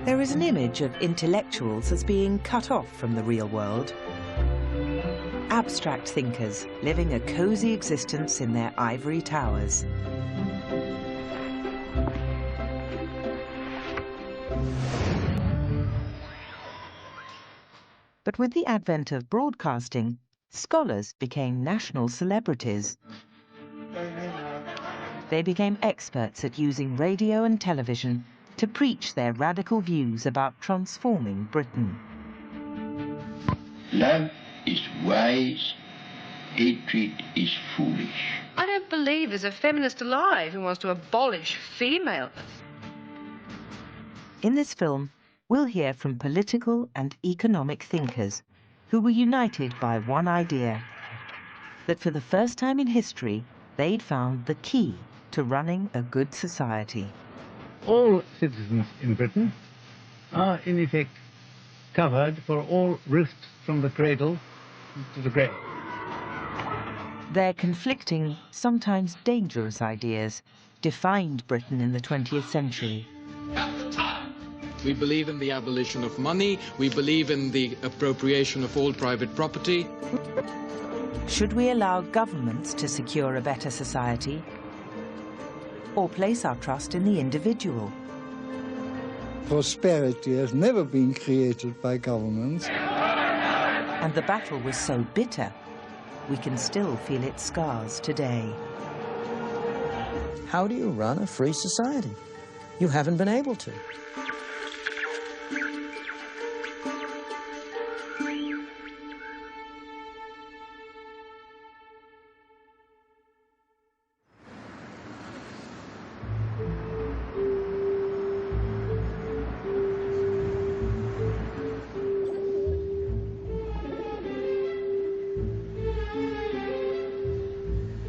There is an image of intellectuals as being cut off from the real world. Abstract thinkers living a cosy existence in their ivory towers. But with the advent of broadcasting, scholars became national celebrities. They became experts at using radio and television to preach their radical views about transforming Britain. Love is wise, hatred is foolish. I don't believe there's a feminist alive who wants to abolish females. In this film, we'll hear from political and economic thinkers who were united by one idea, that for the first time in history, they'd found the key to running a good society. All citizens in Britain are, in effect, covered for all risks from the cradle to the grave. Their conflicting, sometimes dangerous ideas defined Britain in the 20th century. We believe in the abolition of money. We believe in the appropriation of all private property. Should we allow governments to secure a better society, or place our trust in the individual? Prosperity has never been created by governments. And the battle was so bitter, we can still feel its scars today. How do you run a free society? You haven't been able to.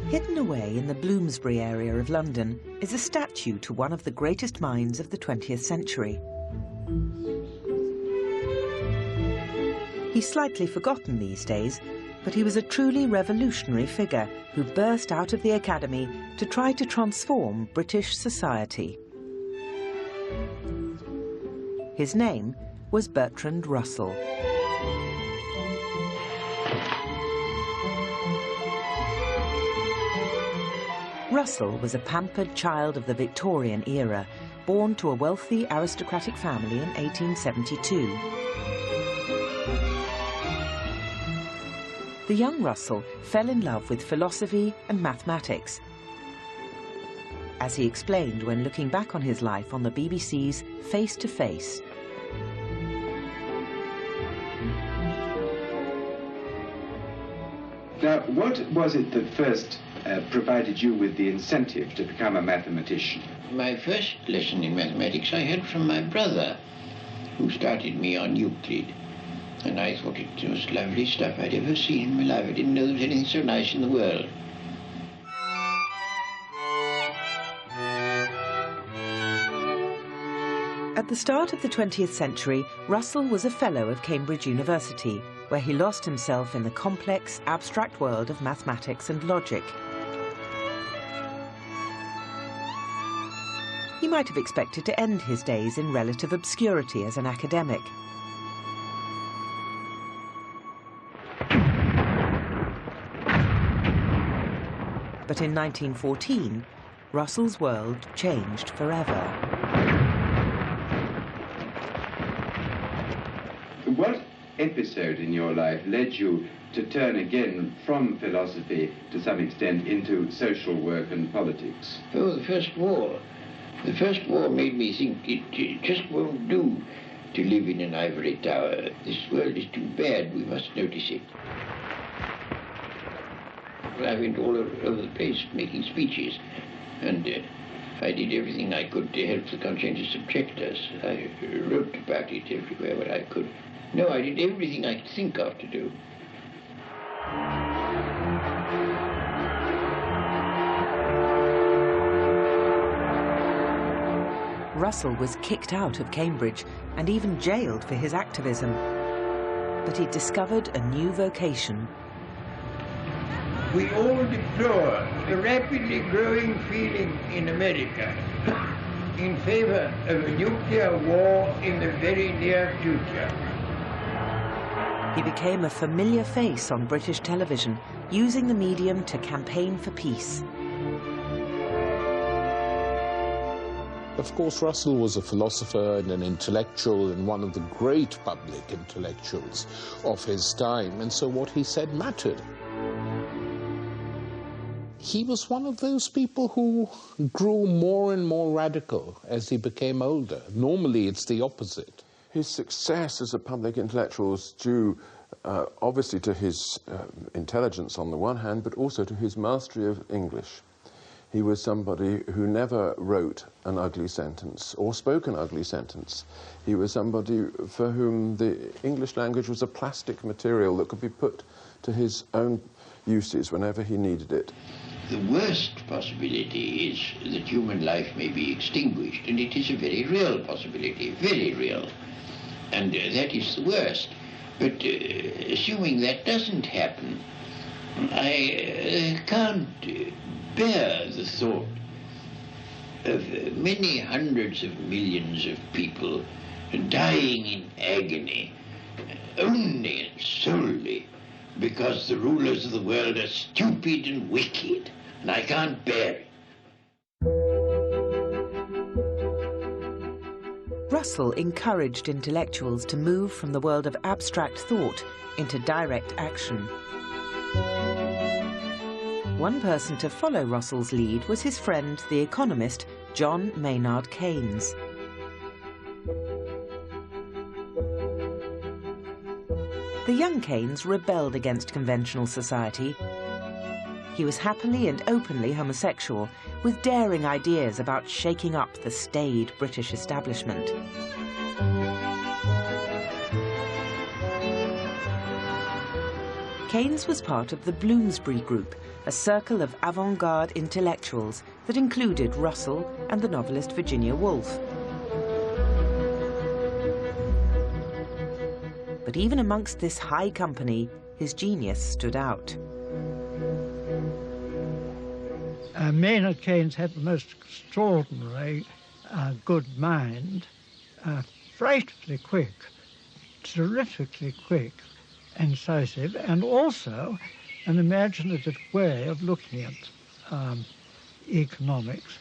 Hidden away in the Bloomsbury area of London is a statue to one of the greatest minds of the 20th century. He's slightly forgotten these days, but he was a truly revolutionary figure who burst out of the academy to try to transform British society. His name was Bertrand Russell. Russell was a pampered child of the Victorian era, born to a wealthy aristocratic family in 1872. The young Russell fell in love with philosophy and mathematics, as he explained when looking back on his life on the BBC's Face to Face. Now, what was it that first provided you with the incentive to become a mathematician? My first lesson in mathematics I had from my brother, who started me on Euclid. And I thought it was the most lovely stuff I'd ever seen in my life. I didn't know there was anything so nice in the world. At the start of the 20th century, Russell was a fellow of Cambridge University, where he lost himself in the complex, abstract world of mathematics and logic. He might have expected to end his days in relative obscurity as an academic. But in 1914, Russell's world changed forever. What episode in your life led you to turn again from philosophy, to some extent, into social work and politics? Oh, the First War. The First War made me think it just won't do to live in an ivory tower. This world is too bad, we must notice it. I went all over the place making speeches, and I did everything I could to help the conscientious objectors. I wrote about it everywhere where I could. No, I did everything I could think of to do. Russell was kicked out of Cambridge and even jailed for his activism. But he discovered a new vocation. We all deplore the rapidly growing feeling in America in favor of a nuclear war in the very near future. He became a familiar face on British television, using the medium to campaign for peace. Of course, Russell was a philosopher and an intellectual and one of the great public intellectuals of his time, and so what he said mattered. He was one of those people who grew more and more radical as he became older. Normally, it's the opposite. His success as a public intellectual was due obviously to his intelligence on the one hand, but also to his mastery of English. He was somebody who never wrote an ugly sentence or spoke an ugly sentence. He was somebody for whom the English language was a plastic material that could be put to his own uses whenever he needed it. The worst possibility is that human life may be extinguished, and it is a very real possibility, very real. And that is the worst. But assuming that doesn't happen, I can't bear the thought of many hundreds of millions of people dying in agony only and solely because the rulers of the world are stupid and wicked, and I can't bear it. Russell encouraged intellectuals to move from the world of abstract thought into direct action. One person to follow Russell's lead was his friend, the economist John Maynard Keynes. The young Keynes rebelled against conventional society. He was happily and openly homosexual, with daring ideas about shaking up the staid British establishment. Keynes was part of the Bloomsbury Group, a circle of avant-garde intellectuals that included Russell and the novelist Virginia Woolf. But even amongst this high company, his genius stood out. Maynard Keynes had the most extraordinary good mind, frightfully quick, terrifically quick, incisive, and also an imaginative way of looking at economics,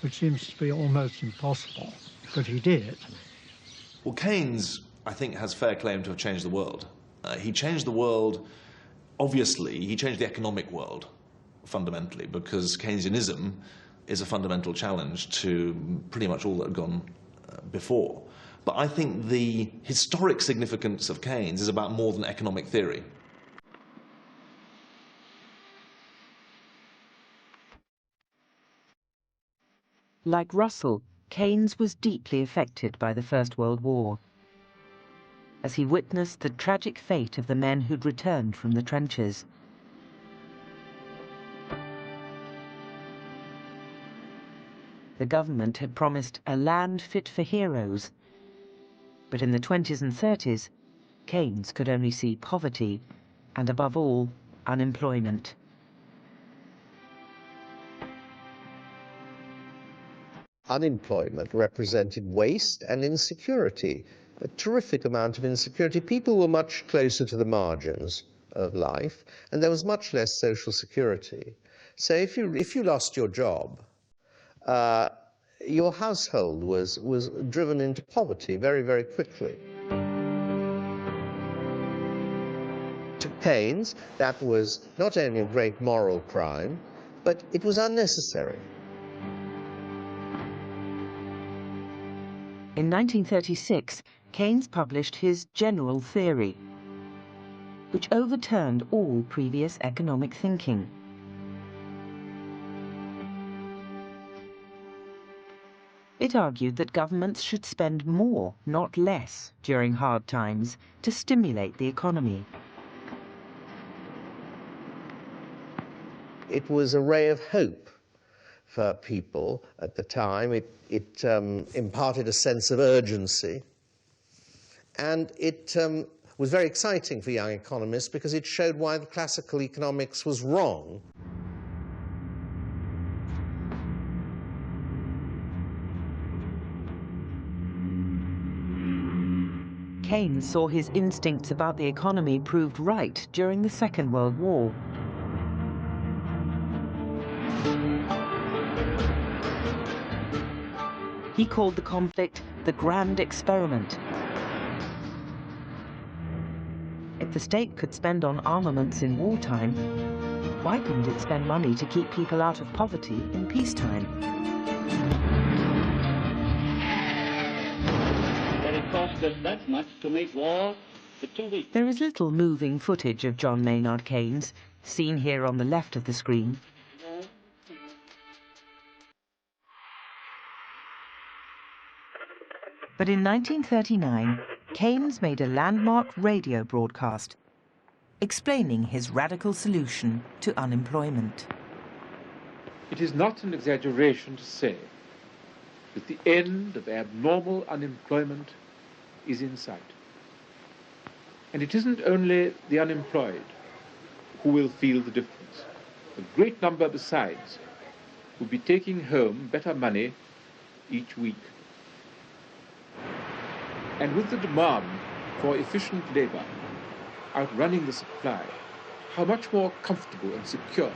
which seems to be almost impossible, but he did. Well, Keynes, I think, has fair claim to have changed the world. He changed the world, obviously, he changed the economic world fundamentally, because Keynesianism is a fundamental challenge to pretty much all that had gone before. But I think the historic significance of Keynes is about more than economic theory. Like Russell, Keynes was deeply affected by the First World War, as he witnessed the tragic fate of the men who'd returned from the trenches. The government had promised a land fit for heroes, but in the 20s and 30s, Keynes could only see poverty and, above all, unemployment. Unemployment represented waste and insecurity, a terrific amount of insecurity. People were much closer to the margins of life, and there was much less social security. So if you lost your job, your household was driven into poverty very, very quickly. To Keynes, that was not only a great moral crime, but it was unnecessary. In 1936, Keynes published his General Theory, which overturned all previous economic thinking. It argued that governments should spend more, not less, during hard times to stimulate the economy. It was a ray of hope for people at the time. It imparted a sense of urgency, and it was very exciting for young economists because it showed why the classical economics was wrong. Keynes saw his instincts about the economy proved right during the Second World War. He called the conflict the Grand Experiment. If the state could spend on armaments in wartime, why couldn't it spend money to keep people out of poverty in peacetime? That it cost us that much to make war for 2 weeks. There is little moving footage of John Maynard Keynes, seen here on the left of the screen. But in 1939, Keynes made a landmark radio broadcast explaining his radical solution to unemployment. It is not an exaggeration to say that the end of abnormal unemployment is in sight. And it isn't only the unemployed who will feel the difference. A great number besides will be taking home better money each week. And with the demand for efficient labor outrunning the supply, how much more comfortable and secure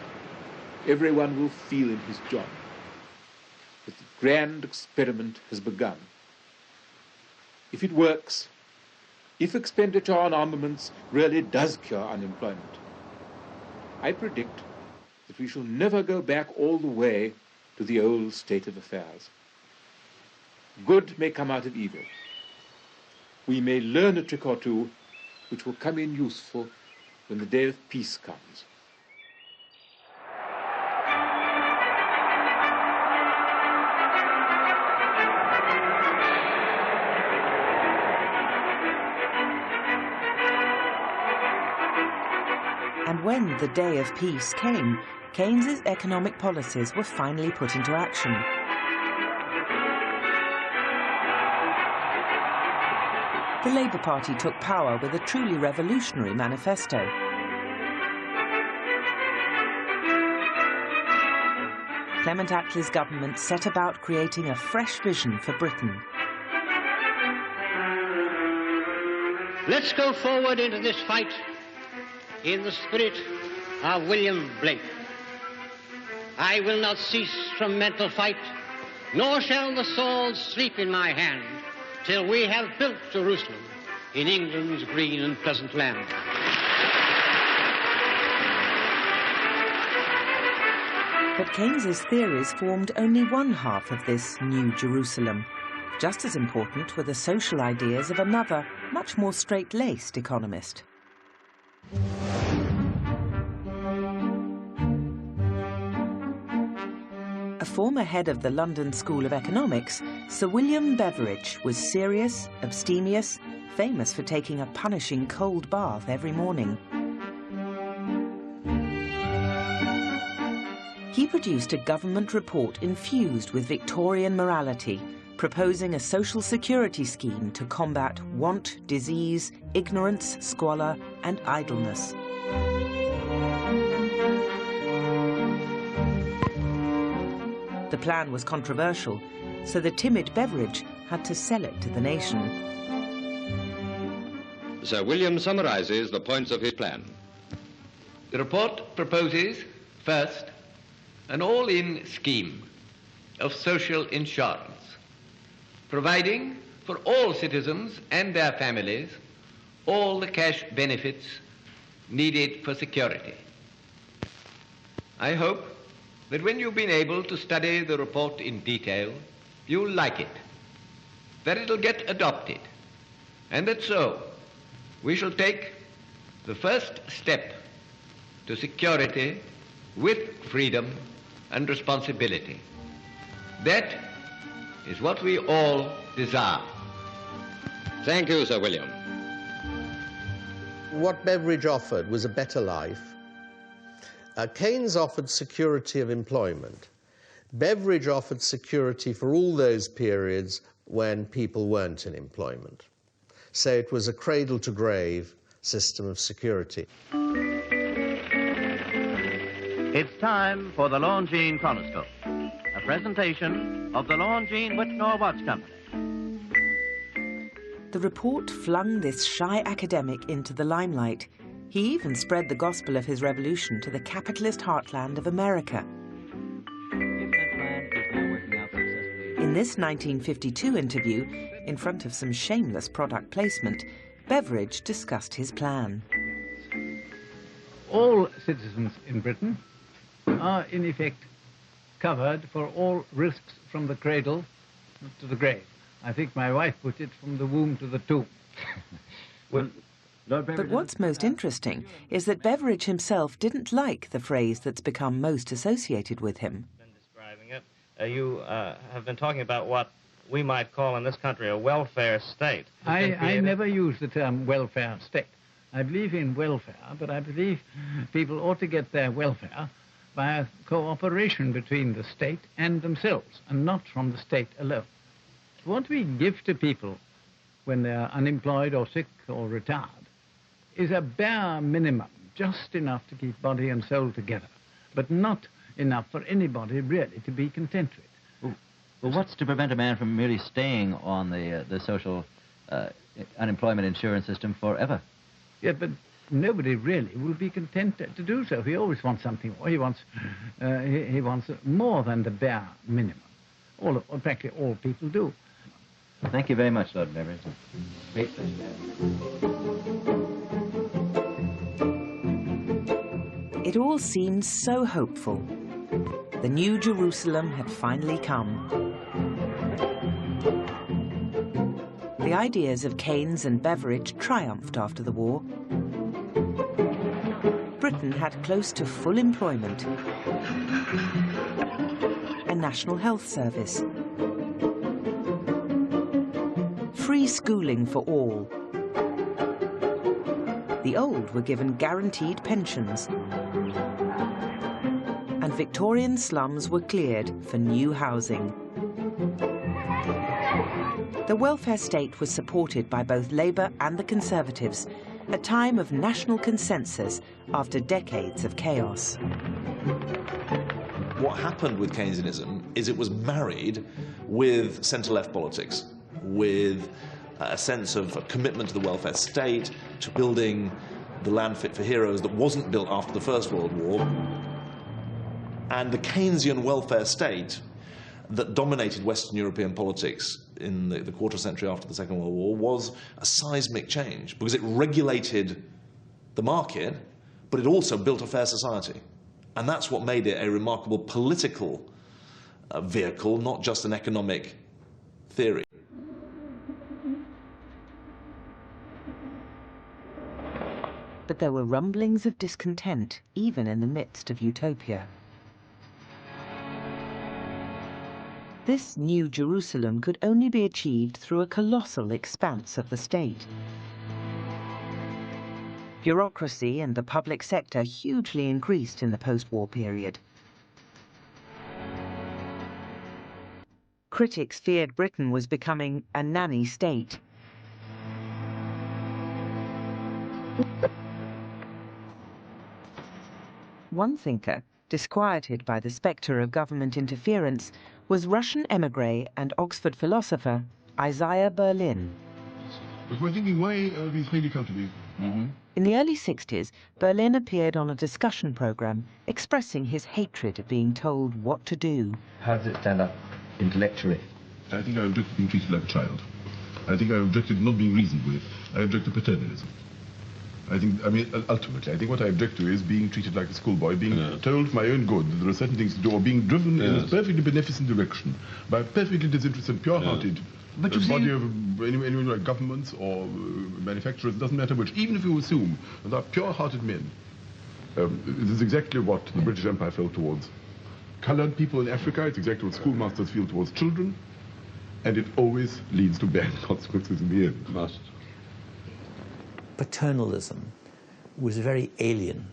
everyone will feel in his job. That the grand experiment has begun. If it works, if expenditure on armaments really does cure unemployment, I predict that we shall never go back all the way to the old state of affairs. Good may come out of evil. We may learn a trick or two which will come in useful when the day of peace comes. And when the day of peace came, Keynes's economic policies were finally put into action. The Labour Party took power with a truly revolutionary manifesto. Clement Attlee's government set about creating a fresh vision for Britain. Let's go forward into this fight in the spirit of William Blake. I will not cease from mental fight, nor shall the sword sleep in my hand, till we have built Jerusalem in England's green and pleasant land. But Keynes's theories formed only one half of this new Jerusalem. Just as important were the social ideas of another, much more straight-laced economist. A former head of the London School of Economics, Sir William Beveridge was serious, abstemious, famous for taking a punishing cold bath every morning. He produced a government report infused with Victorian morality, proposing a social security scheme to combat want, disease, ignorance, squalor, and idleness. The plan was controversial, so the timid Beveridge had to sell it to the nation. Sir William summarizes the points of his plan. The report proposes, first, an all-in scheme of social insurance, providing for all citizens and their families all the cash benefits needed for security. I hope that when you've been able to study the report in detail, you'll like it, that it'll get adopted, and that so we shall take the first step to security with freedom and responsibility. That is what we all desire. Thank you, Sir William. What Beveridge offered was a better life. Keynes offered security of employment. Beveridge offered security for all those periods when people weren't in employment. So it was a cradle-to-grave system of security. It's time for the Longines Chronoscope, a presentation of the Longines Whitnall Watch Company. The report flung this shy academic into the limelight. He even spread the gospel of his revolution to the capitalist heartland of America. In this 1952 interview, in front of some shameless product placement, Beveridge discussed his plan. All citizens in Britain are, in effect, covered for all risks from the cradle to the grave. I think my wife put it from the womb to the tomb. But what's most interesting is that Beveridge himself didn't like the phrase that's become most associated with him. You have been talking about what we might call in this country a welfare state. I never use the term welfare state. I believe in welfare, but I believe people ought to get their welfare by a cooperation between the state and themselves, and not from the state alone. What we give to people when they are unemployed or sick or retired is a bare minimum, just enough to keep body and soul together, but not enough for anybody really to be content with. Well, what's to prevent a man from merely staying on the social unemployment insurance system forever? Yeah, but nobody really will be content to do so. He always wants something more. He wants more than the bare minimum. Practically all people do. Thank you very much, Lord Beveridge. Great pleasure. It all seemed so hopeful. The New Jerusalem had finally come. The ideas of Keynes and Beveridge triumphed after the war. Britain had close to full employment, a national health service, free schooling for all. The old were given guaranteed pensions, and Victorian slums were cleared for new housing. The welfare state was supported by both Labour and the Conservatives, a time of national consensus after decades of chaos. What happened with Keynesianism is it was married with centre-left politics, with a sense of a commitment to the welfare state, to building the land fit for heroes that wasn't built after the First World War. And the Keynesian welfare state that dominated Western European politics in the quarter century after the Second World War was a seismic change, because it regulated the market, but it also built a fair society. And that's what made it a remarkable political vehicle, not just an economic theory. But there were rumblings of discontent, even in the midst of utopia. This New Jerusalem could only be achieved through a colossal expanse of the state. Bureaucracy and the public sector hugely increased in the post-war period. Critics feared Britain was becoming a nanny state. One thinker, disquieted by the spectre of government interference, was Russian émigré and Oxford philosopher Isaiah Berlin. But we're thinking, why these lady come to me? In the early 60s, Berlin appeared on a discussion program expressing his hatred of being told what to do. How does it stand up intellectually? I think I object to being treated like a child. I think I objected to not being reasoned with. I object to paternalism. Ultimately, I think what I object to is being treated like a schoolboy, being told for my own good that there are certain things to do, or being driven in a perfectly beneficent direction by a perfectly disinterested, pure-hearted body of anyone like governments or manufacturers, it doesn't matter which, even if you assume that they are pure-hearted men. This is exactly what the British Empire felt towards coloured people in Africa. It's exactly what schoolmasters feel towards children, and it always leads to bad consequences in the end. Must. Paternalism was very alien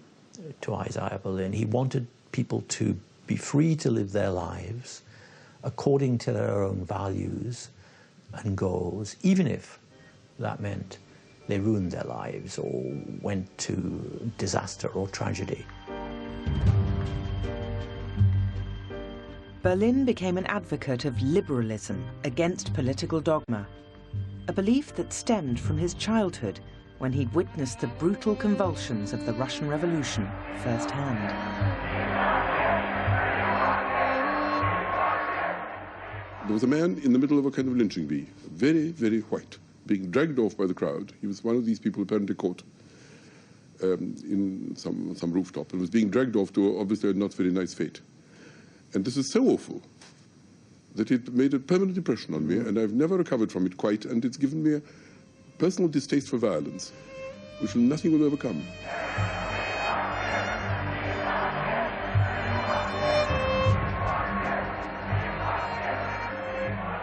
to Isaiah Berlin. He wanted people to be free to live their lives according to their own values and goals, even if that meant they ruined their lives or went to disaster or tragedy. Berlin became an advocate of liberalism against political dogma. a belief that stemmed from his childhood when he'd witnessed the brutal convulsions of the Russian Revolution firsthand. There was a man in the middle of a kind of lynching bee, very, very white, being dragged off by the crowd. He was one of these people apparently caught in some rooftop and was being dragged off to obviously a not very nice fate. And this is so awful that it made a permanent impression on me, and I've never recovered from it quite, and it's given me a personal distaste for violence, which nothing will overcome.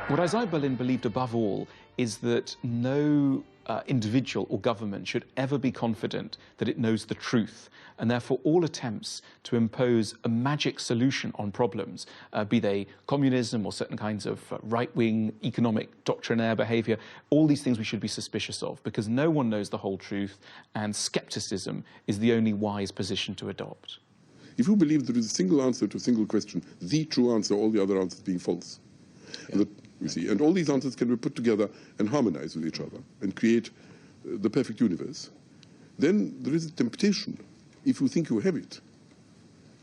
What Isaiah Berlin believed above all is that no individual or government should ever be confident that it knows the truth, and therefore all attempts to impose a magic solution on problems, be they communism or certain kinds of right-wing economic doctrinaire behavior, all these things we should be suspicious of, because no one knows the whole truth, and skepticism is the only wise position to adopt. If you believe there is a single answer to a single question, the true answer, all the other answers being false, you see, and all these answers can be put together and harmonize with each other and create the perfect universe, then there is a temptation, if you think you have it,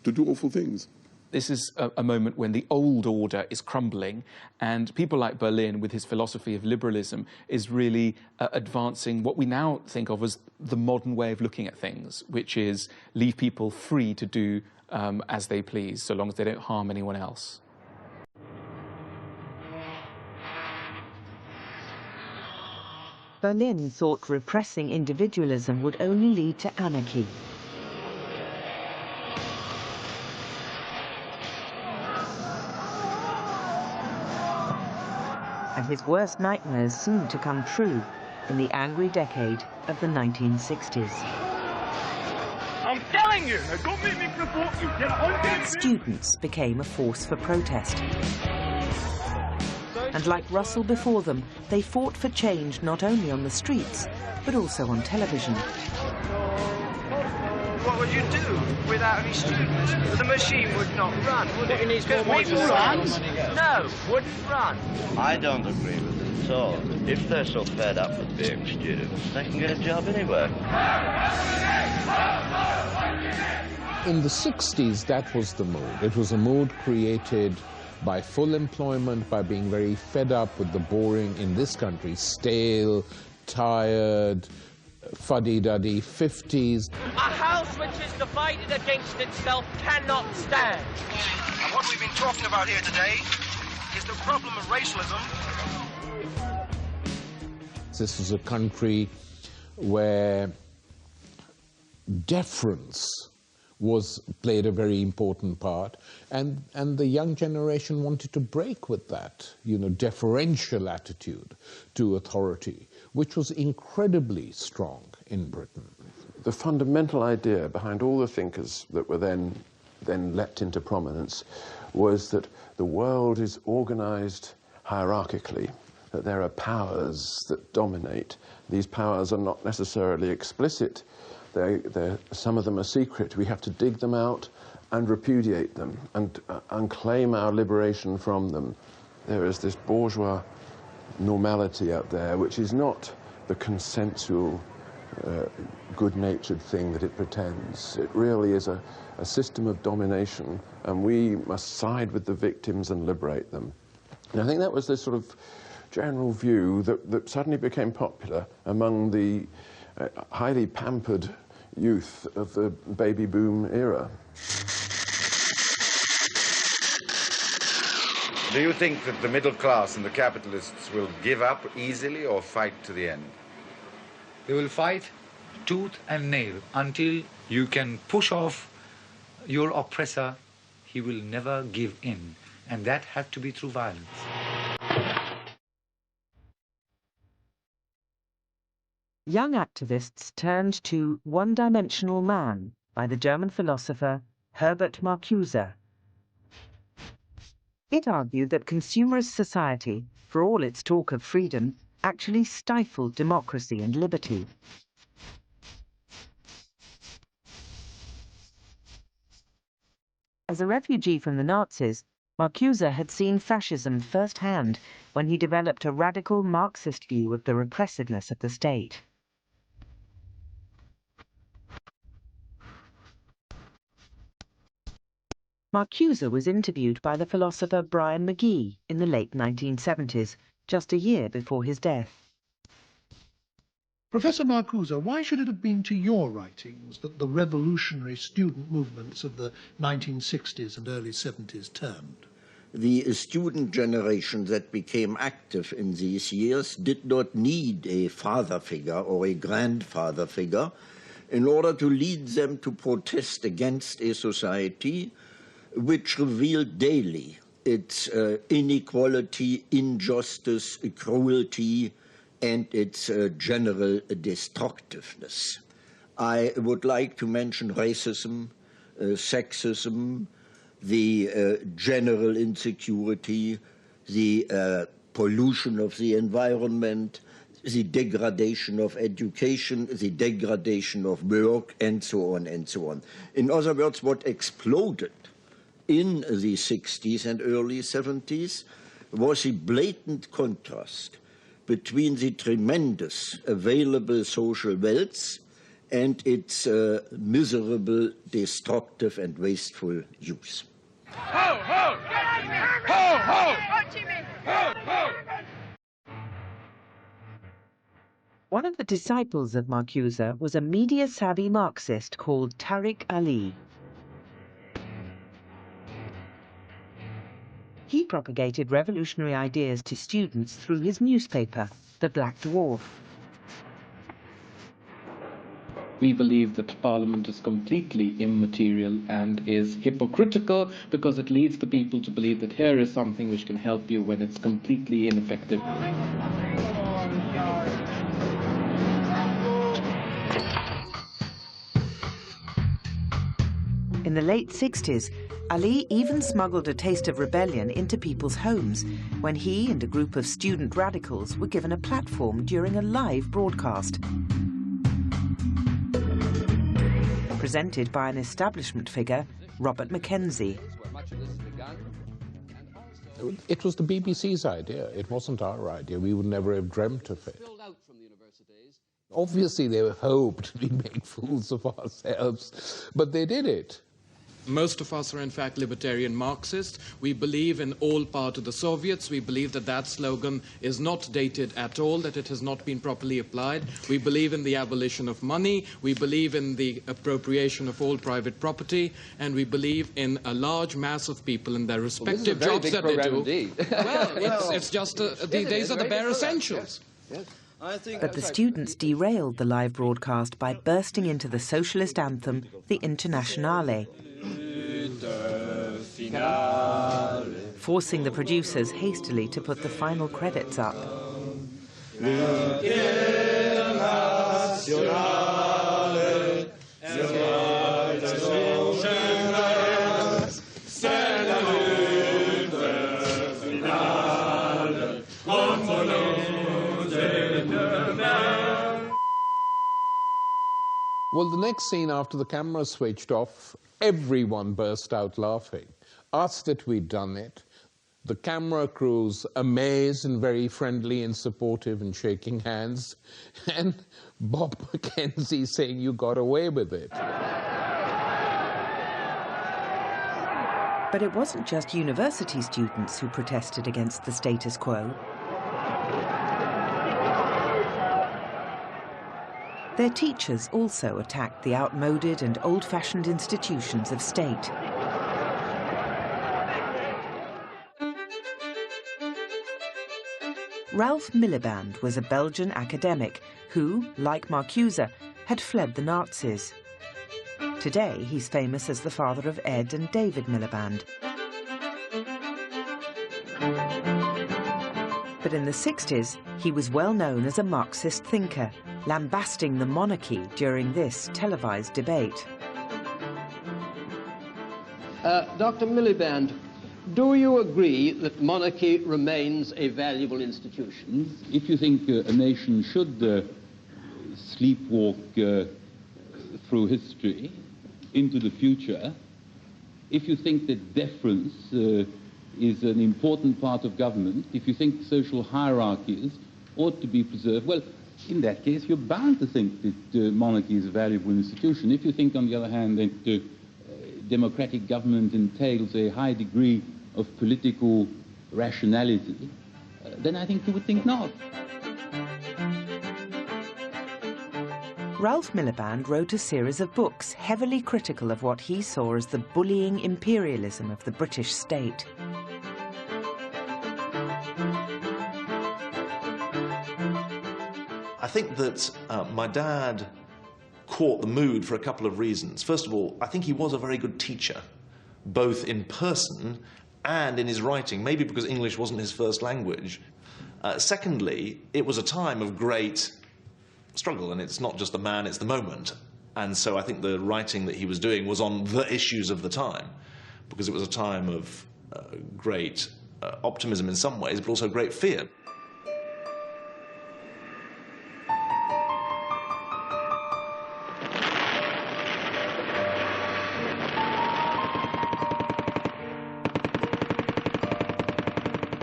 to do awful things. This is a moment when the old order is crumbling, and people like Berlin, with his philosophy of liberalism, is really advancing what we now think of as the modern way of looking at things, which is leave people free to do as they please, so long as they don't harm anyone else. Berlin thought repressing individualism would only lead to anarchy. And his worst nightmares seemed to come true in the angry decade of the 1960s. I'm telling you, now don't make me provoke you. Get on. Students became a force for protest. And like Russell before them, they fought for change not only on the streets, but also on television. What would you do without any students? The machine would not run, would it? Wouldn't run? No, wouldn't run. I don't agree with it at all. If they're so fed up with being students, they can get a job anywhere. In the 60s, that was the mood. It was a mood created by full employment, by being very fed up with the boring, in this country, stale, tired, fuddy-duddy 50s. A house which is divided against itself cannot stand. And what we've been talking about here today is the problem of racialism. This was a country where deference played a very important part, and the young generation wanted to break with that, deferential attitude to authority, which was incredibly strong in Britain. The fundamental idea behind all the thinkers that were then leapt into prominence was that the world is organized hierarchically, that there are powers that dominate. These powers are not necessarily explicit. Some of them are secret. We have to dig them out and repudiate them and claim our liberation from them. There is this bourgeois normality out there, which is not the consensual, good-natured thing that it pretends. It really is a system of domination, and we must side with the victims and liberate them. And I think that was this sort of general view that suddenly became popular among the highly pampered youth of the baby boom era. Do you think that the middle class and the capitalists will give up easily or fight to the end? They will fight tooth and nail until you can push off your oppressor. He will never give in, and that has to be through violence. Young activists turned to One-Dimensional Man by the German philosopher Herbert Marcuse. It argued that consumerist society, for all its talk of freedom, actually stifled democracy and liberty. As a refugee from the Nazis, Marcuse had seen fascism firsthand when he developed a radical Marxist view of the repressiveness of the state. Marcuse was interviewed by the philosopher Brian McGee in the late 1970s, just a year before his death. Professor Marcuse, why should it have been to your writings that the revolutionary student movements of the 1960s and early 70s turned? The student generation that became active in these years did not need a father figure or a grandfather figure in order to lead them to protest against a society which revealed daily its inequality, injustice, cruelty, and its general destructiveness. I would like to mention racism, sexism, the general insecurity, the pollution of the environment, the degradation of education, the degradation of work, and so on and so on. In other words, what exploded in the 60s and early 70s was a blatant contrast between the tremendous available social wealth and its miserable, destructive, and wasteful use. Ho, ho! Ho, ho! Ho, ho! One of the disciples of Marcuse was a media-savvy Marxist called Tariq Ali. He propagated revolutionary ideas to students through his newspaper, The Black Dwarf. We believe that Parliament is completely immaterial and is hypocritical because it leads the people to believe that here is something which can help you when it's completely ineffective. In the late 60s, Ali even smuggled a taste of rebellion into people's homes when he and a group of student radicals were given a platform during a live broadcast. Presented by an establishment figure, Robert Mackenzie. It was the BBC's idea. It wasn't our idea. We would never have dreamt of it. Obviously, they hoped we made fools of ourselves, but they did it. Most of us are, in fact, libertarian Marxists. We believe in all power to the Soviets. We believe that that slogan is not dated at all, that it has not been properly applied. We believe in the abolition of money. We believe in the appropriation of all private property. And we believe in a large mass of people in their respective jobs that they do. Well, it's just, these are the bare essentials. Yes. But the students derailed the live broadcast by bursting into the socialist anthem, the Internationale, forcing the producers hastily to put the final credits up. Well, the next scene after the camera switched off, everyone burst out laughing. Us that we'd done it, the camera crews amazed and very friendly and supportive and shaking hands, and Bob Mackenzie saying you got away with it. But it wasn't just university students who protested against the status quo. Their teachers also attacked the outmoded and old-fashioned institutions of state. Ralph Miliband was a Belgian academic who, like Marcuse, had fled the Nazis. Today, he's famous as the father of Ed and David Miliband. But in the 60s, he was well known as a Marxist thinker, lambasting the monarchy during this televised debate. Dr. Miliband, do you agree that monarchy remains a valuable institution? If you think a nation should sleepwalk through history into the future, if you think that deference is an important part of government, if you think social hierarchies ought to be preserved, well, in that case, you're bound to think that monarchy is a valuable institution. If you think, on the other hand, that democratic government entails a high degree of political rationality, then I think you would think not. Ralph Miliband wrote a series of books heavily critical of what he saw as the bullying imperialism of the British state. I think that my dad caught the mood for a couple of reasons. First of all, I think he was a very good teacher, both in person and in his writing, maybe because English wasn't his first language. Secondly, it was a time of great struggle, and it's not just the man, it's the moment. And so I think the writing that he was doing was on the issues of the time, because it was a time of great optimism in some ways, but also great fear.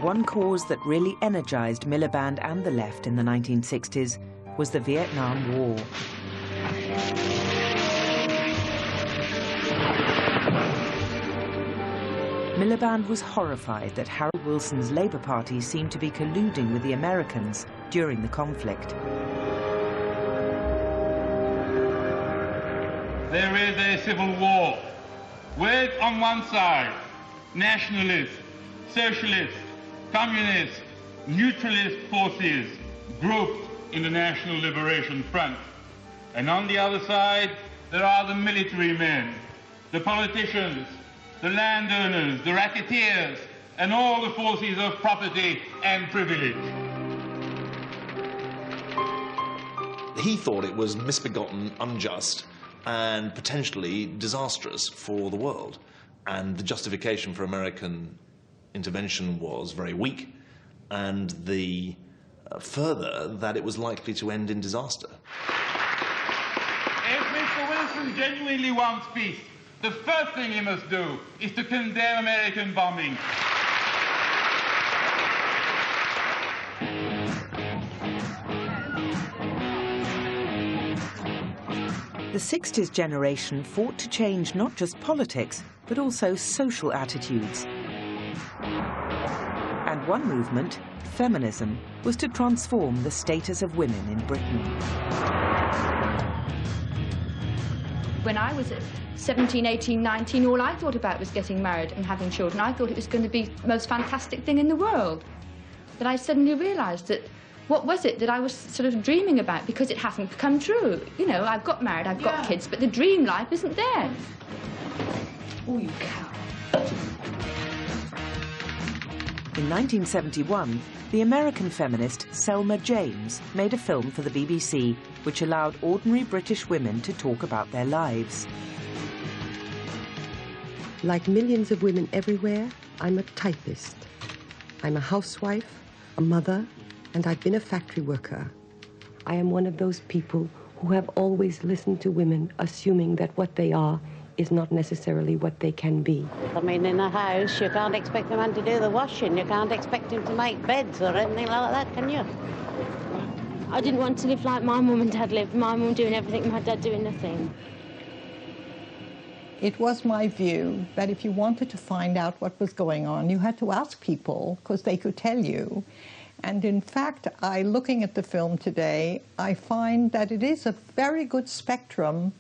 One cause that really energized Miliband and the left in the 1960s was the Vietnam War. Miliband was horrified that Harold Wilson's Labour Party seemed to be colluding with the Americans during the conflict. There is a civil war with, on one side, nationalist, socialist, communist, neutralist forces grouped in the National Liberation Front. And on the other side, there are the military men, the politicians, the landowners, the racketeers, and all the forces of property and privilege. He thought it was misbegotten, unjust, and potentially disastrous for the world. And the justification for American intervention was very weak, and the further that it was likely to end in disaster. If Mr. Wilson genuinely wants peace, the first thing he must do is to condemn American bombing. The 60s generation fought to change not just politics, but also social attitudes. And one movement, feminism, was to transform the status of women in Britain. When I was 17, 18, 19, all I thought about was getting married and having children. I thought it was going to be the most fantastic thing in the world. But I suddenly realised that what was it that I was sort of dreaming about, because it hasn't come true. You know, I've got married, I've got kids, but the dream life isn't there. Oh, you cow. In 1971, the American feminist Selma James made a film for the BBC which allowed ordinary British women to talk about their lives. Like millions of women everywhere, I'm a typist. I'm a housewife, a mother, and I've been a factory worker. I am one of those people who have always listened to women, assuming that what they are is not necessarily what they can be. I mean, in a house, you can't expect a man to do the washing. You can't expect him to make beds or anything like that, can you? I didn't want to live like my mum and dad lived. My mum doing everything, my dad doing nothing. It was my view that if you wanted to find out what was going on, you had to ask people, because they could tell you. And in fact, looking at the film today, I find that it is a very good spectrum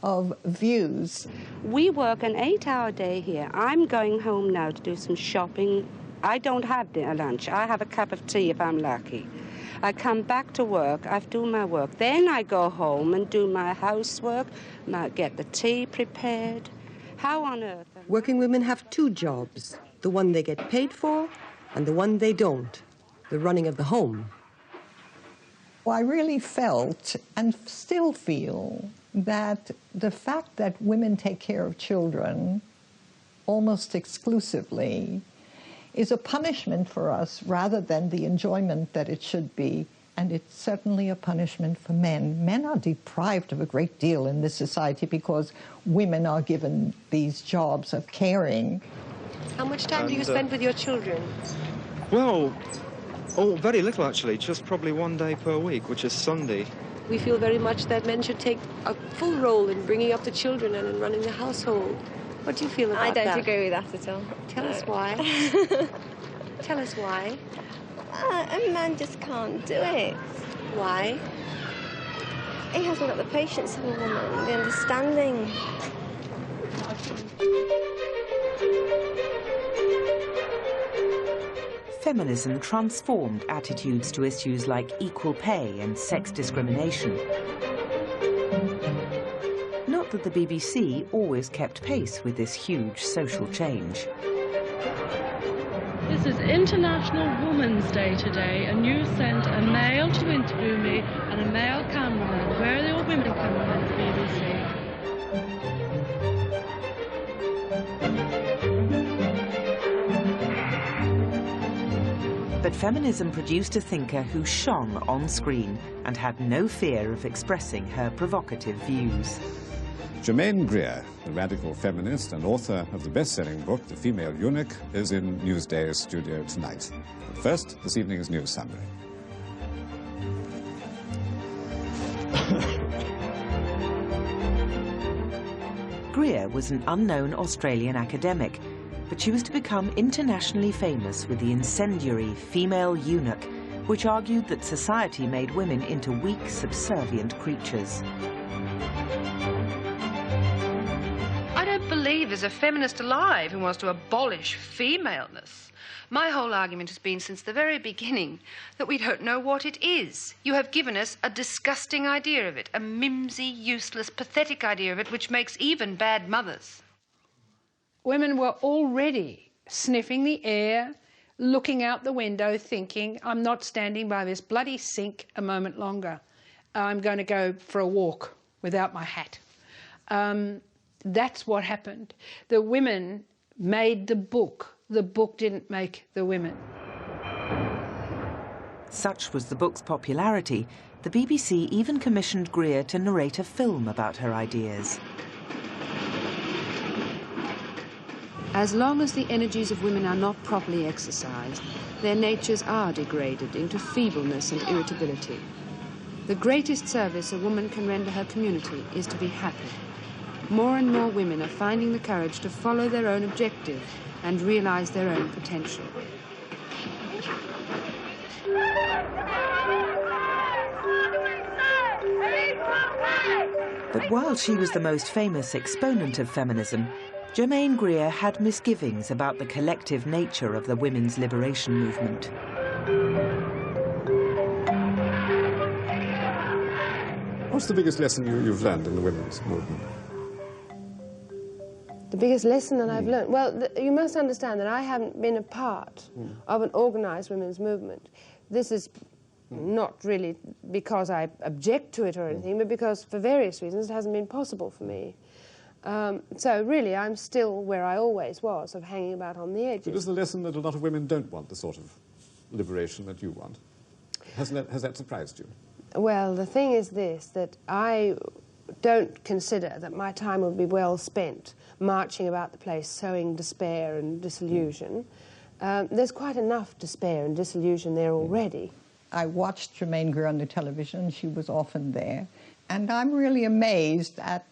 of views. We work an 8-hour day here. I'm going home now to do some shopping. I don't have dinner lunch. I have a cup of tea if I'm lucky. I come back to work, I do my work. Then I go home and do my housework, get the tea prepared. How on earth? Working women have two jobs, the one they get paid for and the one they don't, the running of the home. Well, I really felt and still feel that the fact that women take care of children almost exclusively is a punishment for us rather than the enjoyment that it should be. And it's certainly a punishment for men. Men are deprived of a great deal in this society because women are given these jobs of caring. How much time do you spend with your children? Well, oh, very little actually, just probably 1 day per week, which is Sunday. We feel very much that men should take a full role in bringing up the children and in running the household. What do you feel about that? I don't agree with that at all. Tell us why. Tell us why. A man just can't do it. Why? He hasn't got the patience of a woman, the understanding. Feminism transformed attitudes to issues like equal pay and sex discrimination. Not that the BBC always kept pace with this huge social change. This is International Women's Day today, and you sent a male to interview me and a male cameraman. Where are the old women cameramen at the BBC? But feminism produced a thinker who shone on screen and had no fear of expressing her provocative views. Germaine Greer, the radical feminist and author of the best-selling book, The Female Eunuch, is in Newsday's studio tonight. But first, this evening's news summary. Greer was an unknown Australian academic, but she was to become internationally famous with the incendiary Female Eunuch, which argued that society made women into weak, subservient creatures. I don't believe there's a feminist alive who wants to abolish femaleness. My whole argument has been since the very beginning that we don't know what it is. You have given us a disgusting idea of it, a mimsy, useless, pathetic idea of it, which makes even bad mothers. Women were already sniffing the air, looking out the window, thinking, I'm not standing by this bloody sink a moment longer. I'm going to go for a walk without my hat. That's what happened. The women made the book. The book didn't make the women. Such was the book's popularity, the BBC even commissioned Greer to narrate a film about her ideas. As long as the energies of women are not properly exercised, their natures are degraded into feebleness and irritability. The greatest service a woman can render her community is to be happy. More and more women are finding the courage to follow their own objective and realize their own potential. But while she was the most famous exponent of feminism, Germaine Greer had misgivings about the collective nature of the women's liberation movement. What's the biggest lesson you've learned in the women's movement? The biggest lesson that I've learned? Well, you must understand that I haven't been a part of an organised women's movement. This is not really because I object to it or anything, but because for various reasons it hasn't been possible for me. So really I'm still where I always was, sort of hanging about on the edges. But is the lesson that a lot of women don't want the sort of liberation that you want? Has that surprised you? Well, the thing is this, that I don't consider that my time would be well spent marching about the place sowing despair and disillusion. There's quite enough despair and disillusion there already. I watched Germaine Greer on the television. She was often there. And I'm really amazed at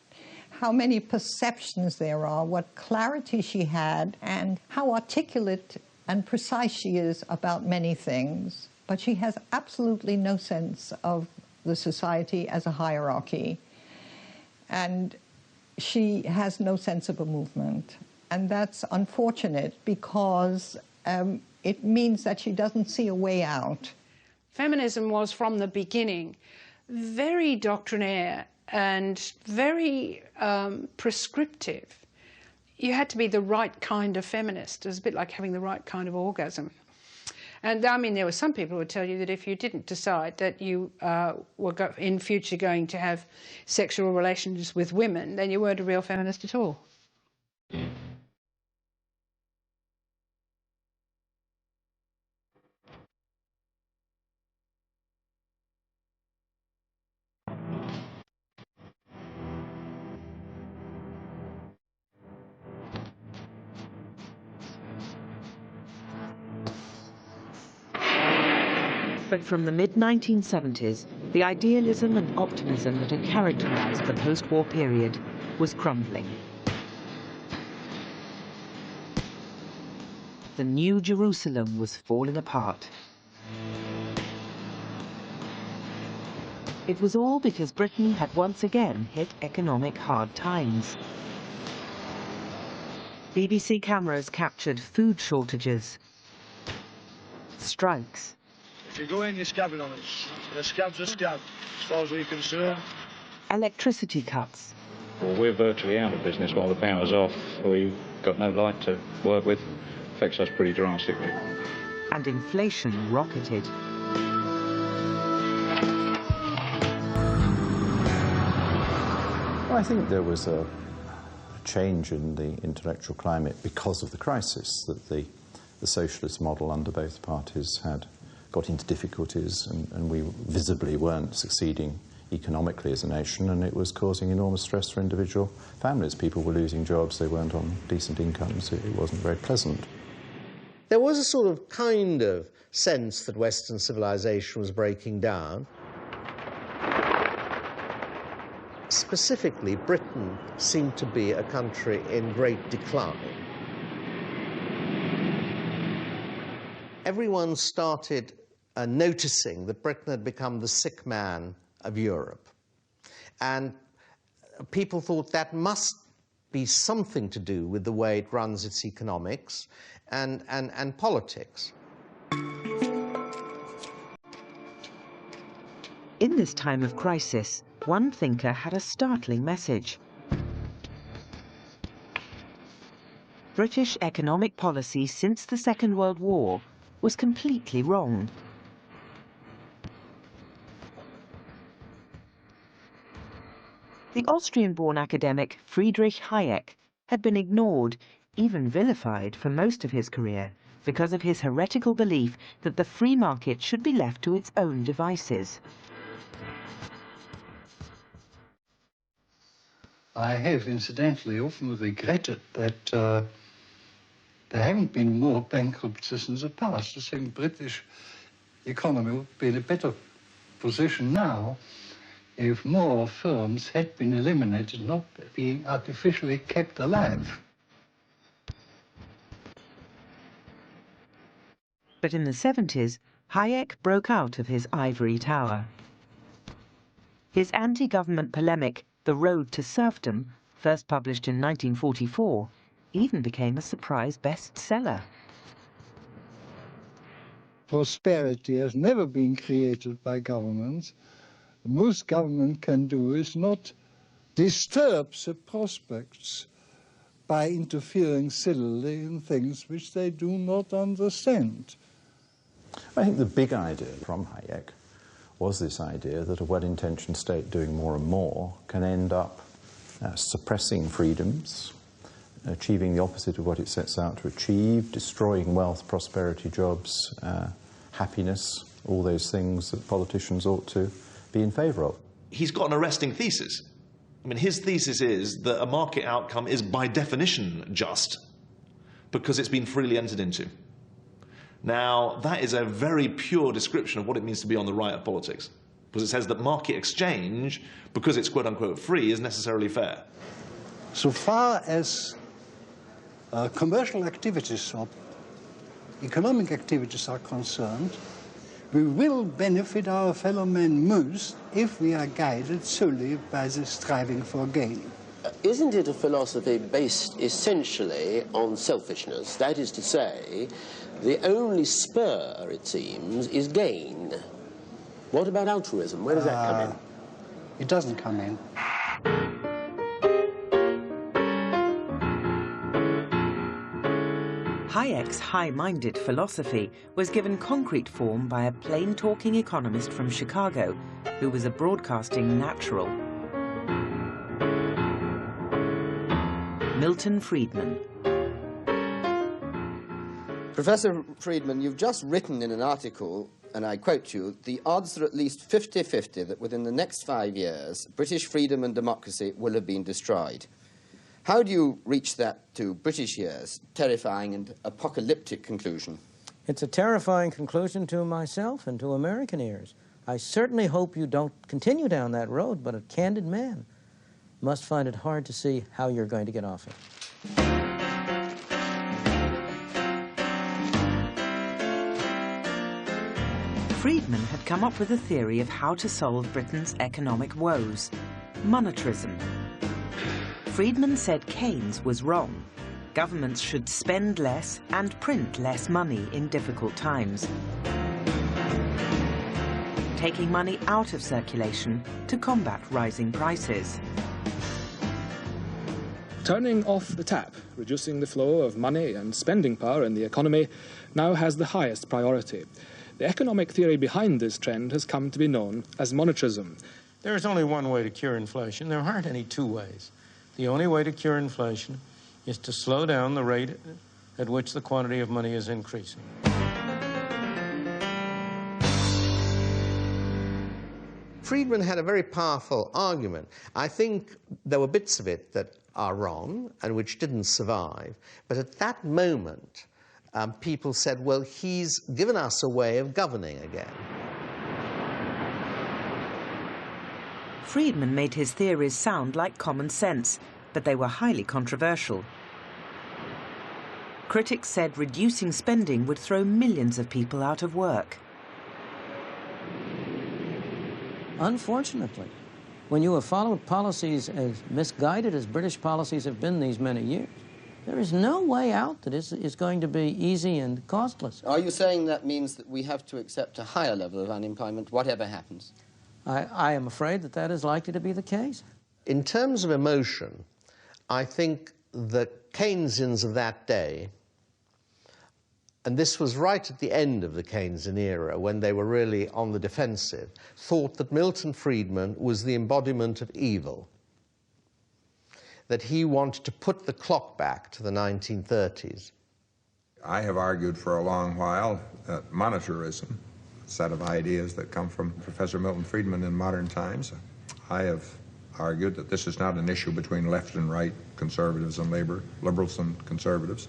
how many perceptions there are, what clarity she had, and how articulate and precise she is about many things. But she has absolutely no sense of the society as a hierarchy. And she has no sense of a movement. And that's unfortunate because it means that she doesn't see a way out. Feminism was, from the beginning, very doctrinaire and very prescriptive. You had to be the right kind of feminist. It was a bit like having the right kind of orgasm. And I mean, there were some people who would tell you that if you didn't decide that you were in future going to have sexual relations with women, then you weren't a real feminist at all. But from the mid-1970s, the idealism and optimism that had characterized the post-war period was crumbling. The new Jerusalem was falling apart. It was all because Britain had once again hit economic hard times. BBC cameras captured food shortages, strikes. If you go in, you're scabbing on it. And a scab's a scab, as far as we're concerned. Electricity cuts. Well, we're virtually out of business while the power's off. We've got no light to work with. Affects us pretty drastically. And inflation rocketed. Well, I think there was a change in the intellectual climate because of the crisis, that the socialist model under both parties had got into difficulties, and we visibly weren't succeeding economically as a nation, and it was causing enormous stress for individual families. People were losing jobs, they weren't on decent incomes, it wasn't very pleasant. There was a sort of kind of sense that Western civilization was breaking down. Specifically, Britain seemed to be a country in great decline. Everyone started noticing that Britain had become the sick man of Europe. And people thought that must be something to do with the way it runs its economics and politics. In this time of crisis, one thinker had a startling message. British economic policy since the Second World War was completely wrong. The Austrian-born academic Friedrich Hayek had been ignored, even vilified, for most of his career because of his heretical belief that the free market should be left to its own devices. I have, incidentally, often regretted that there haven't been more bankruptcies in the past. I think British economy would be in a better position now if more firms had been eliminated, not being artificially kept alive. But in the 70s, Hayek broke out of his ivory tower. His anti-government polemic, The Road to Serfdom, first published in 1944, even became a surprise bestseller. Prosperity has never been created by governments. The most government can do is not disturb the prospects by interfering sillily in things which they do not understand. I think the big idea from Hayek was this idea that a well-intentioned state doing more and more can end up suppressing freedoms, achieving the opposite of what it sets out to achieve, destroying wealth, prosperity, jobs, happiness, all those things that politicians ought to be in favour of. He's got an arresting thesis. I mean, his thesis is that a market outcome is by definition just because it's been freely entered into. Now, that is a very pure description of what it means to be on the right of politics, because it says that market exchange, because it's quote-unquote free, is necessarily fair. So far as commercial activities or economic activities are concerned, we will benefit our fellow men most if we are guided solely by the striving for gain. Isn't it a philosophy based essentially on selfishness? That is to say, the only spur, it seems, is gain. What about altruism? Where does that come in? It doesn't come in. Hayek's high-minded philosophy was given concrete form by a plain-talking economist from Chicago who was a broadcasting natural. Milton Friedman. Professor Friedman, you've just written in an article, and I quote you, "The odds are at least 50-50 that within the next 5 years, British freedom and democracy will have been destroyed." How do you reach that, to British ears, terrifying and apocalyptic conclusion? It's a terrifying conclusion to myself and to American ears. I certainly hope you don't continue down that road, but a candid man must find it hard to see how you're going to get off it. Friedman had come up with a theory of how to solve Britain's economic woes: monetarism. Friedman said Keynes was wrong. Governments should spend less and print less money in difficult times, taking money out of circulation to combat rising prices. Turning off the tap, reducing the flow of money and spending power in the economy, now has the highest priority. The economic theory behind this trend has come to be known as monetarism. There is only one way to cure inflation. There aren't any two ways. The only way to cure inflation is to slow down the rate at which the quantity of money is increasing. Friedman had a very powerful argument. I think there were bits of it that are wrong and which didn't survive, but at that moment, people said, well, he's given us a way of governing again. Friedman made his theories sound like common sense, but they were highly controversial. Critics said reducing spending would throw millions of people out of work. Unfortunately, when you have followed policies as misguided as British policies have been these many years, there is no way out that is going to be easy and costless. Are you saying that means that we have to accept a higher level of unemployment, whatever happens? I am afraid that that is likely to be the case. In terms of emotion, I think the Keynesians of that day, and this was right at the end of the Keynesian era when they were really on the defensive, thought that Milton Friedman was the embodiment of evil, that he wanted to put the clock back to the 1930s. I have argued for a long while that monetarism, a set of ideas that come from Professor Milton Friedman in modern times, I have argued that this is not an issue between left and right, conservatives and liberals and conservatives.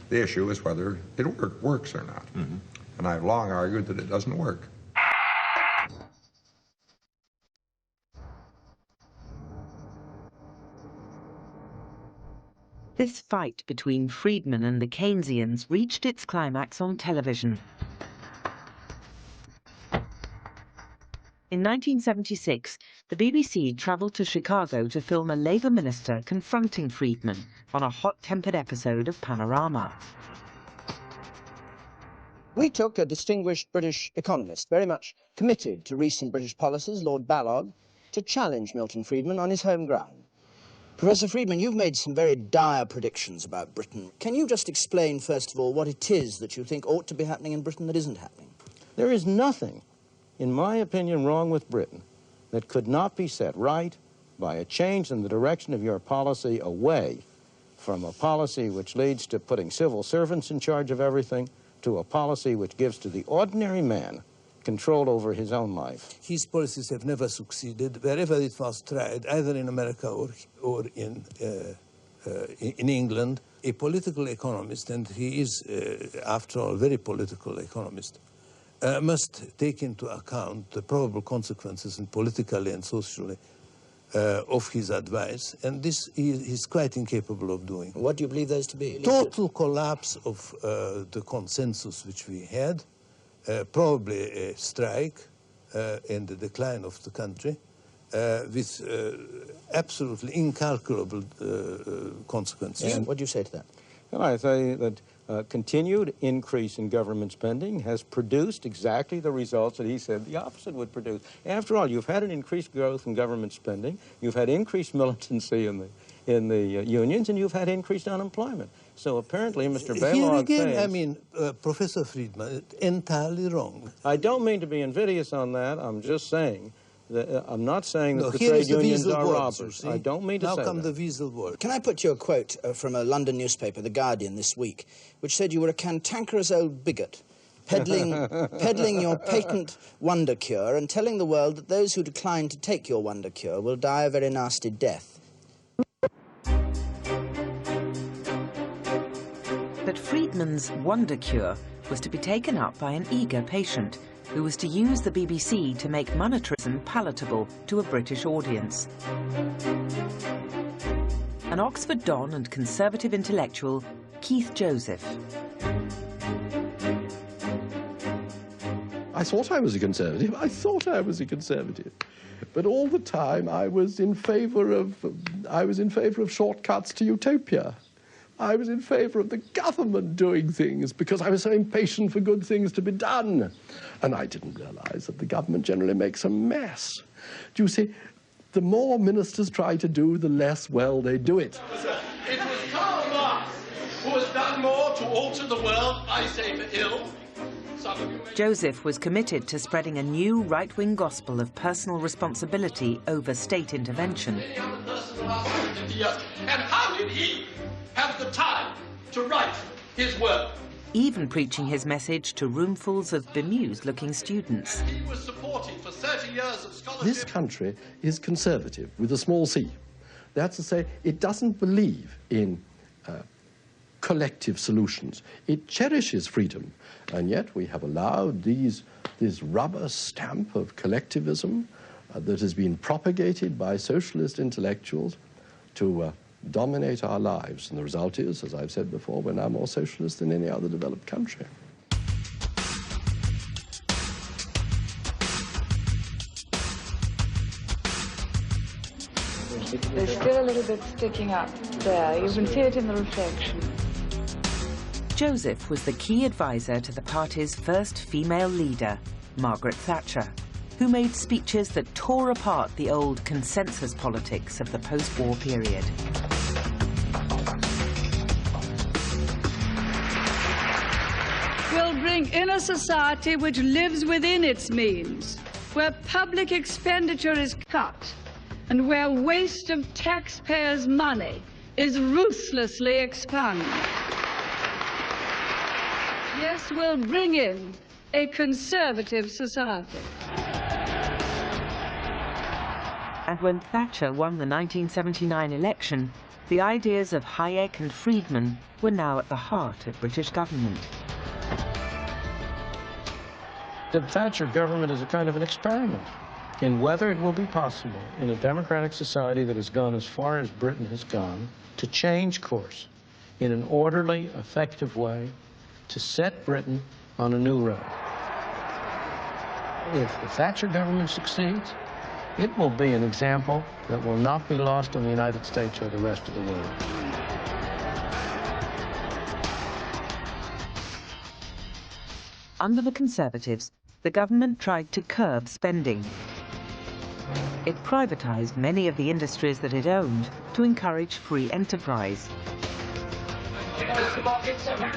The issue is whether it works or not. Mm-hmm. And I've long argued that it doesn't work. This fight between Friedman and the Keynesians reached its climax on television. In 1976, the BBC travelled to Chicago to film a Labour minister confronting Friedman on a hot-tempered episode of Panorama. We took a distinguished British economist, very much committed to recent British policies, Lord Ballard, to challenge Milton Friedman on his home ground. Professor Friedman, you've made some very dire predictions about Britain. Can you just explain, first of all, what it is that you think ought to be happening in Britain that isn't happening? There is nothing, in my opinion, wrong with Britain that could not be set right by a change in the direction of your policy away from a policy which leads to putting civil servants in charge of everything to a policy which gives to the ordinary man control over his own life. His policies have never succeeded wherever it was tried, either in America or in England. A political economist, and he is, after all, a very political economist, must take into account the probable consequences politically and socially of his advice, and this he's quite incapable of doing. What do you believe those to be? Total collapse of the consensus which we had, probably a strike and the decline of the country, with absolutely incalculable consequences. What do you say to that? Well, I say that continued increase in government spending has produced exactly the results that he said the opposite would produce. After all, you've had an increased growth in government spending, you've had increased militancy in the unions, and you've had increased unemployment. So apparently, Mr. Baylog Here again, thinks, I mean, Professor Friedman, entirely wrong. I don't mean to be invidious on that. I'm just saying that I'm not saying that No, the here trade is the unions weasel are word, robbers. I don't mean to now say come that. the weasel word. Can I put you a quote from a London newspaper, The Guardian, this week, which said you were a cantankerous old bigot, peddling your patent wonder cure and telling the world that those who decline to take your wonder cure will die a very nasty death. But Friedman's wonder cure was to be taken up by an eager patient who was to use the BBC to make monetarism palatable to a British audience. An Oxford don and conservative intellectual, Keith Joseph. I thought I was a conservative. But all the time I was in favour of shortcuts to utopia. I was in favour of the government doing things because I was so impatient for good things to be done. And I didn't realise that the government generally makes a mess. Do you see, the more ministers try to do, the less well they do it. It was Karl Marx who has done more to alter the world, I say for ill. Joseph was committed to spreading a new right-wing gospel of personal responsibility over state intervention. And how did he have the time to write his work? Even preaching his message to roomfuls of bemused-looking students. He was supported for 30 years of scholarship. This country is conservative with a small c. That's to say, it doesn't believe in collective solutions. It cherishes freedom. And yet we have allowed this rubber stamp of collectivism that has been propagated by socialist intellectuals to dominate our lives. And the result is, as I've said before, we're now more socialist than any other developed country. There's still a little bit sticking up there. You can see it in the reflection. Joseph was the key advisor to the party's first female leader, Margaret Thatcher, who made speeches that tore apart the old consensus politics of the post-war period. Will bring in a society which lives within its means, where public expenditure is cut, and where waste of taxpayers' money is ruthlessly expunged. Yes, we'll bring in a conservative society. And when Thatcher won the 1979 election, the ideas of Hayek and Friedman were now at the heart of British government. The Thatcher government is a kind of an experiment in whether it will be possible in a democratic society that has gone as far as Britain has gone to change course in an orderly, effective way to set Britain on a new road. If the Thatcher government succeeds, it will be an example that will not be lost on the United States or the rest of the world. Under the Conservatives, the government tried to curb spending. It privatised many of the industries that it owned to encourage free enterprise.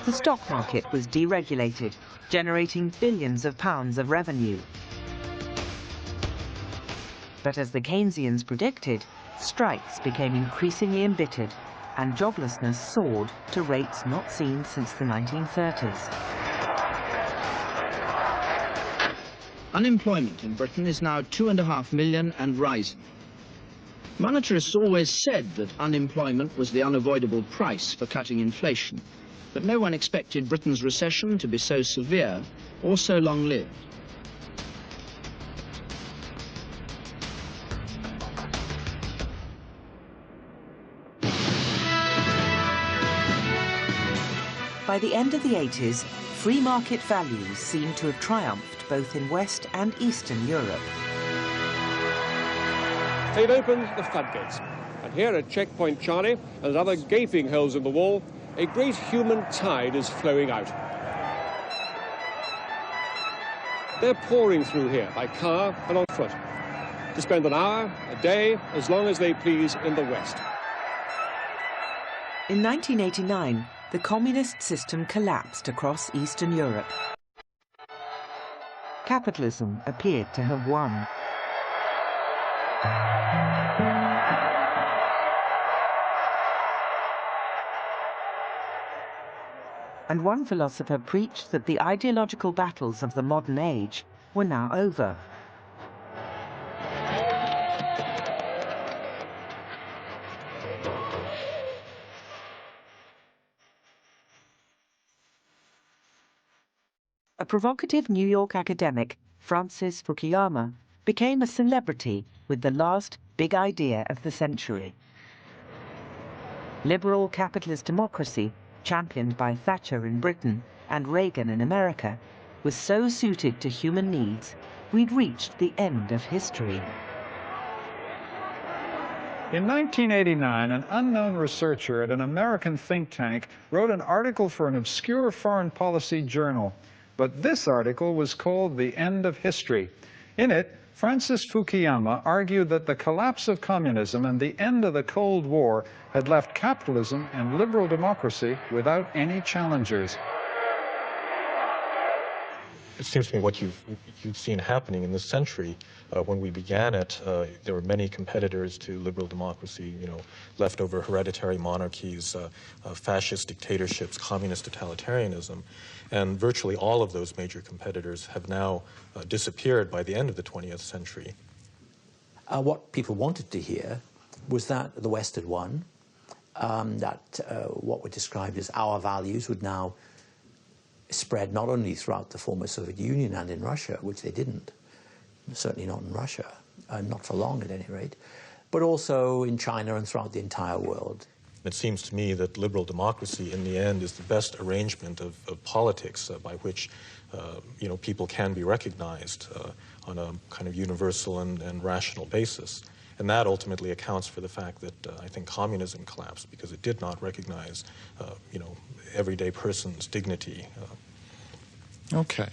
The stock market was deregulated, generating billions of pounds of revenue. But as the Keynesians predicted, strikes became increasingly embittered and joblessness soared to rates not seen since the 1930s. Unemployment in Britain is now 2.5 million and rising. Monetarists always said that unemployment was the unavoidable price for cutting inflation, but no one expected Britain's recession to be so severe or so long-lived. By the end of the 80s, free market values seemed to have triumphed both in West and Eastern Europe. They've opened the floodgates, and here at Checkpoint Charlie and other gaping holes in the wall, a great human tide is flowing out. They're pouring through here by car and on foot to spend an hour, a day, as long as they please in the West. In 1989, the communist system collapsed across Eastern Europe. Capitalism appeared to have won. And one philosopher preached that the ideological battles of the modern age were now over. a provocative New York academic, Francis Fukuyama, became a celebrity with the last big idea of the century. Liberal capitalist democracy, championed by Thatcher in Britain and Reagan in America, was so suited to human needs, we'd reached the end of history. In 1989, an unknown researcher at an American think tank wrote an article for an obscure foreign policy journal. But this article was called The End of History. In it, Francis Fukuyama argued that the collapse of communism and the end of the Cold War had left capitalism and liberal democracy without any challengers. It seems to me what you've seen happening in this century. When we began it, there were many competitors to liberal democracy, leftover hereditary monarchies, fascist dictatorships, communist totalitarianism. And virtually all of those major competitors have now disappeared by the end of the 20th century. What people wanted to hear was that the West had won, that what were described as our values would now spread not only throughout the former Soviet Union and in Russia, which they didn't, certainly not in Russia, not for long at any rate, but also in China and throughout the entire world. It seems to me that liberal democracy in the end is the best arrangement of politics by which people can be recognized on a kind of universal and rational basis. And that ultimately accounts for the fact that I think communism collapsed because it did not recognize, everyday person's dignity. Okay.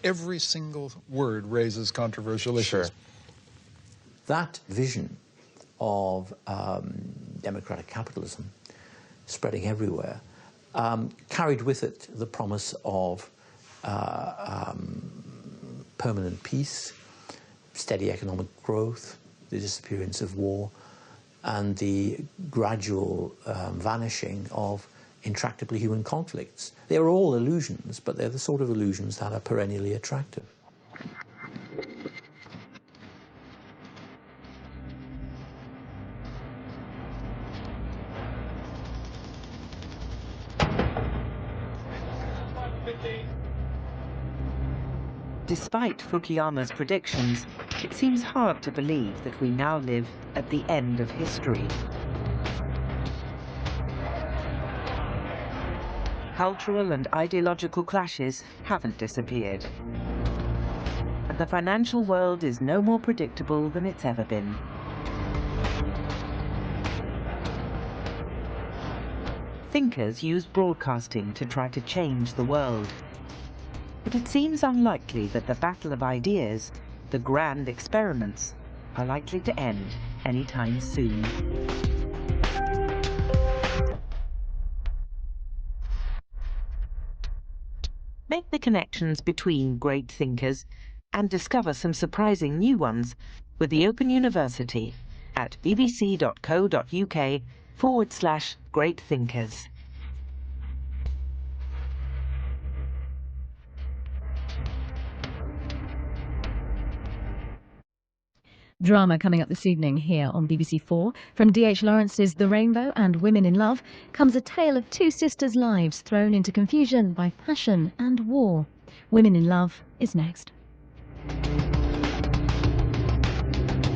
Every single word raises controversial issues. Sure. That vision of democratic capitalism spreading everywhere carried with it the promise of permanent peace, steady economic growth, the disappearance of war, and the gradual vanishing of intractable human conflicts. They are all illusions, but they're the sort of illusions that are perennially attractive. Despite Fukuyama's predictions, it seems hard to believe that we now live at the end of history. Cultural and ideological clashes haven't disappeared. And the financial world is no more predictable than it's ever been. Thinkers use broadcasting to try to change the world. But it seems unlikely that the battle of ideas, the grand experiments, are likely to end anytime soon. Make the connections between great thinkers and discover some surprising new ones with the Open University at bbc.co.uk/great thinkers. Drama coming up this evening here on BBC4. From D.H. Lawrence's The Rainbow and Women in Love comes a tale of two sisters' lives thrown into confusion by passion and war. Women in Love is next.